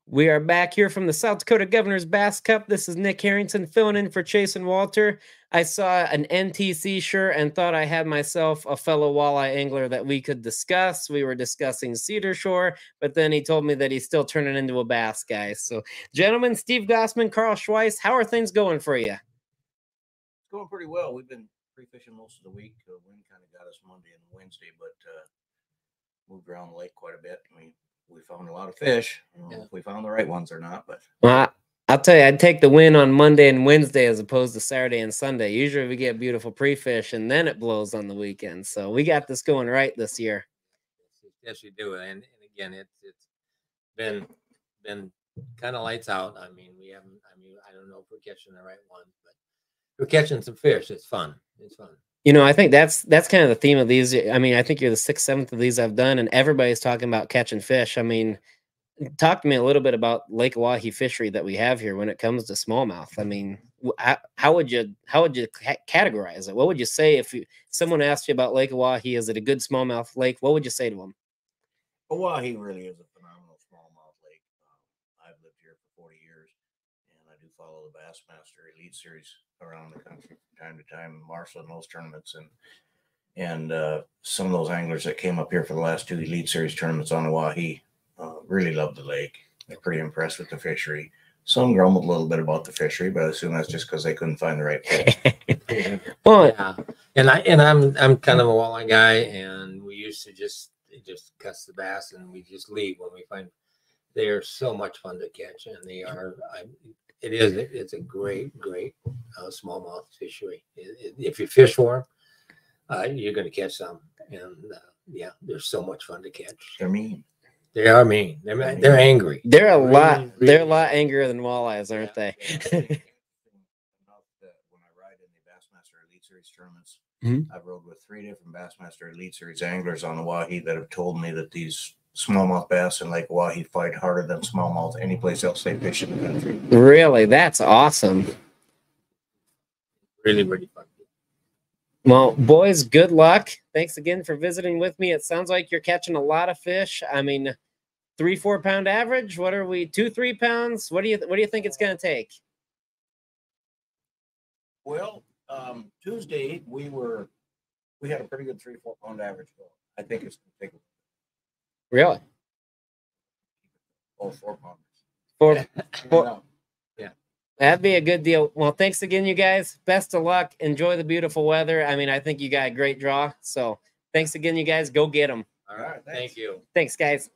We are back here from the South Dakota Governor's Bass Cup. This is Nick Harrington filling in for Chase and Walter. I saw an NTC shirt and thought I had myself a fellow walleye angler that we could discuss. We were discussing Cedar Shore, but then he told me that he's still turning into a bass guy. So, gentlemen, Steve Gossman, Carl Schweiss, how are things going for you? It's going pretty well. We've been pre-fishing most of the week. Wind kind of got us Monday and Wednesday, but moved around the lake quite a bit. We found a lot of fish. I don't know if we found the right ones or not, but I'll tell you, I'd take the win on Monday and Wednesday as opposed to Saturday and Sunday. Usually we get beautiful pre-fish and then it blows on the weekend. So we got this going right this year. Yes, you do. And again, it's been kind of lights out. I don't know if we're catching the right one, but we're catching some fish. It's fun. It's fun. You know, I think that's kind of the theme of these. I mean, I think you're the 6th, 7th of these I've done, and everybody's talking about catching fish. I mean, talk to me a little bit about Lake Oahe fishery that we have here when it comes to smallmouth. I mean, how would you categorize it? What would you say if someone asked you about Lake Oahe? Is it a good smallmouth lake? What would you say to them? Oahe really is a phenomenal smallmouth lake. I've lived here for 40 years, and I do follow the Bassmaster Elite Series around the country from time to time, marshaling those tournaments, and some of those anglers that came up here for the last 2 Elite Series tournaments on Oahe really love the lake. They're pretty impressed with the fishery. Some grumbled a little bit about the fishery, but I assume that's just because they couldn't find the right fish. Well, yeah, and I'm kind of a walleye guy, and we used to just cuss the bass and we just leave when we find they are so much fun to catch, and they are. It's a great smallmouth fishery. If you fish for them, you're going to catch some, and yeah, they're so much fun to catch. They're mean. They are mean. They're angry. They're a lot angrier than walleyes, aren't they? When I ride in the Bassmaster Elite Series tournaments, I've rode with 3 different Bassmaster Elite Series anglers on Oahe that have told me that these smallmouth bass in Lake Oahe fight harder than smallmouth any place else they fish in the country. Really? That's awesome. Really fun. Well, boys, good luck. Thanks again for visiting with me. It sounds like you're catching a lot of fish. I mean, 3-4 pound average. What are we? 2-3 pounds? What do you think it's going to take? Well, Tuesday we had a pretty good 3-4 pound average goal. I think it's going to take. Really? Oh, 4 pounders. Four. Yeah. That'd be a good deal. Well, thanks again, you guys. Best of luck. Enjoy the beautiful weather. I mean, I think you got a great draw. So thanks again, you guys. Go get them. All right. Thank you. Thanks, guys.